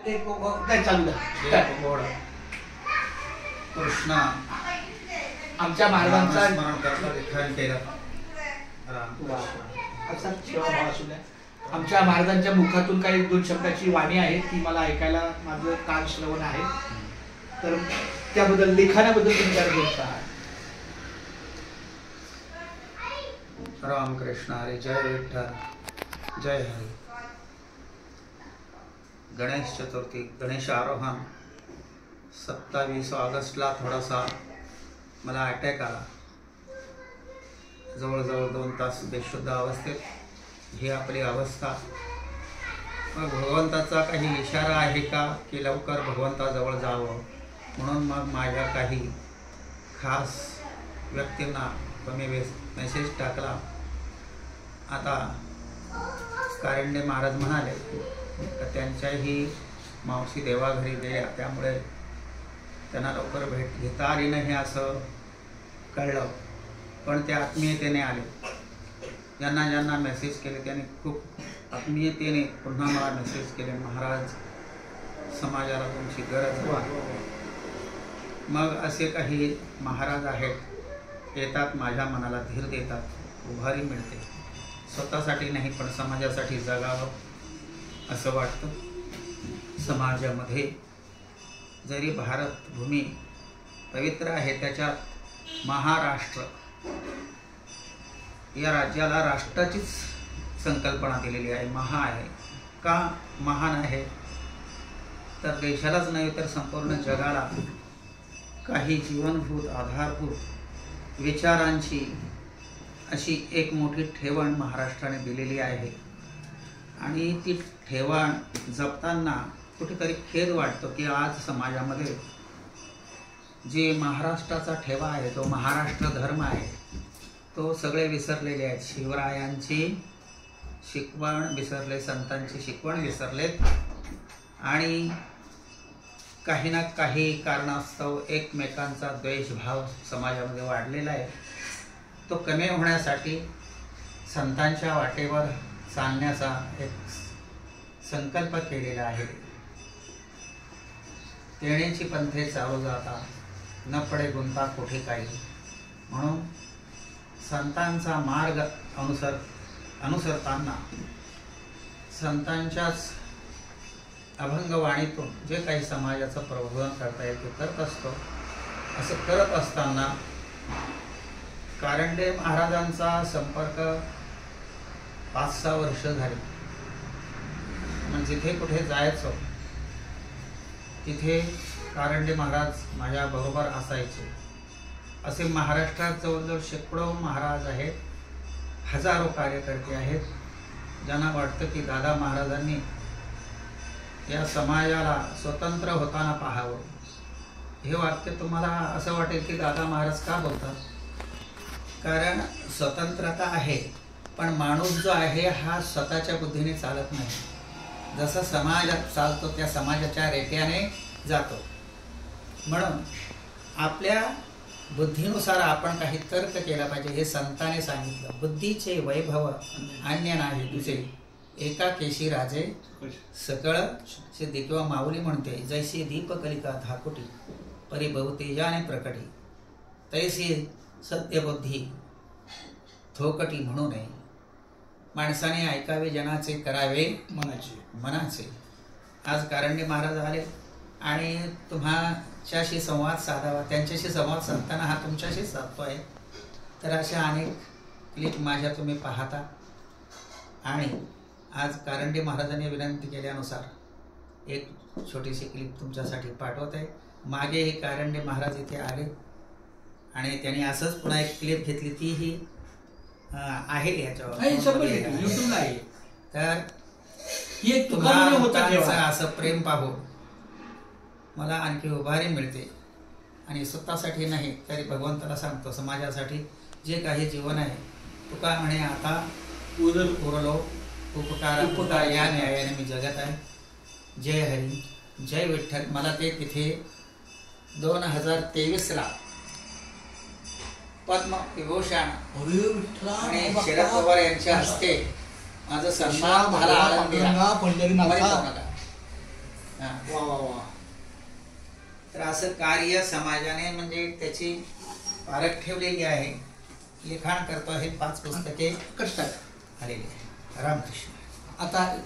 एक काय चालू द्या. कृष्ण आमच्या महाराजांचा स्मरण करता लिखाण केलं. असा सेवाभाव असू द्या. आमच्या महाराजांच्या मुखातून काही 2 शब्दाची वाणी आहे ती मला ऐकायला माझं कान श्रवण आहे. तर त्याबद्दल लेखनाबद्दल विचार करता. रामकृष्ण हरी. जय विठ्ठल. जय हरी. गणेश चतुर्थी, गणेश आरोहण 27 ऑगस्टला थोडासा मला अटॅक आला. जवळजवळ 2 तास बेशुद्ध अवस्थेत ही आपली अवस्था. मग भगवंताचा काही इशारा आहे का की लवकर भगवंताजवळ जावं, म्हणून मग माझ्या काही खास व्यक्तींना मी मेसेज टाकला. आता कारंडे महाराज म्हणाले तर त्यांच्याही मावशी देवाघरी गेल्या, त्यामुळे त्यांना लवकर भेट घेता आली नाही असं कळलं. पण ते आत्मीयतेने आले. ज्यांना ज्यांना मेसेज केले त्यांनी खूप आत्मीयतेने पुन्हा मला मेसेज केले, महाराज समाजाला तुमची गरज आहे. मग असे काही महाराज आहेत, येतात, माझ्या मनाला धीर देतात, उभारी मिळते. स्वतःसाठी नाही पण समाजासाठी जगावं असं वाटतं. समाजामध्ये जरी भारत भूमी पवित्र आहे, त्याच्यात महाराष्ट्र या राज्याला राष्ट्राचीच संकल्पना दिलेली आहे. महा आहे का महान आहे, तर देशालाच नाही तर संपूर्ण जगाला काही जीवनभूत आधारभूत विचारांची अशी एक मोठी ठेवण महाराष्ट्राने दिलेली आहे. आणि ती ठेवण जपताना कुठेतरी खेद वाटतो की आज समाजामध्ये जे महाराष्ट्राचा ठेवा आहे, तो महाराष्ट्र धर्म आहे, तो सगळे विसरलेले आहेत. शिवरायांची शिकवण विसरले, संतांची शिकवण विसरलेत. आणि काही ना काही कारणास्तव एकमेकांचा द्वेषभाव समाजामध्ये वाढलेला आहे. तो कमी होण्यासाठी संतांच्या वाटेवर चालण्याचा एक संकल्प केलेला आहे. तेणेची पंथे चालू जाता, न पडे गुंता कुठे काही, म्हणून संतांचा मार्ग अनुसरताना संतांच्याच अभंगवाणीतून जे काही समाजाचं प्रबोधन करता येईल ते करत असतो. असं करत असताना कारंडे महाराजांचा संपर्क 5-6 वर्ष झाली. मग जिथे कुठे जायचो तिथे कारंडे महाराज माझ्या बरोबर असायचे. असे महाराष्ट्रात जवळजवळ शेकडो महाराज आहेत, हजारो कार्यकर्ते आहेत, ज्यांना वाटतं की दादा महाराजांनी या समाजाला स्वतंत्र होताना पाहावं. हे वाक्य तुम्हाला असं वाटेल की दादा महाराज का बोलतात, कारण स्वतंत्रता आहे पण माणूस जो आहे हा स्वतःच्या बुद्धीने चालत नाही. जसं समाज चालतो त्या समाजाच्या रेट्याने जातो. म्हणून आपल्या बुद्धीनुसार आपण काही तर्क केला पाहिजे. हे संतांनी सांगितलं. बुद्धीचे वैभव अन्य नाही तुझे, एका केशी राजे सकळ सिद्धी. किंवा माऊली म्हणते, जैसी दीपकलिका धाकुटी परिभव तेजाने प्रकटी, तैसी सत्यबुद्धी थोकटी म्हणू नये. माणसाने ऐकावे जनाचे, करावे मनाचे. आज कारंडे महाराज आले आणि तुमच्याशी संवाद साधावा, त्यांच्याशी संवाद साधताना हा तुमच्याशी साधतो आहे. तर अशा अनेक क्लिप माझ्या तुम्ही पाहता. आणि आज कारंडे महाराजांनी विनंती केल्यानुसार एक छोटीशी क्लिप तुमच्यासाठी पाठवत आहे. मागे हे कारंडे महाराज इथे आले आणि त्यांनी असंच पुन्हा एक क्लिप घेतली, तीही आहे याच्यावर युट्यूबला आहे. तर एक तुम्हाला असं प्रेम पाहून मला आणखी उभारी मिळते. आणि स्वतःसाठी नाही तरी भगवंताला सांगतो, समाजासाठी जे काही जीवन आहे, तुका म्हणे आता उरलो उपकार या न्यायाने मी जगत आहे. जय हरी, जय विठ्ठल. मला ते तिथे 2023ला पद्मविभूषण आणि शरद पवार यांच्या हस्ते माझं सन्मान झाला. हा. वा वा वा. तर असं कार्य समाजाने म्हणजे त्याची पारख ठेवलेली आहे. लिखाण करतो हे 5 पुस्तके कष्टात आलेली आहे. रामकृष्ण. आता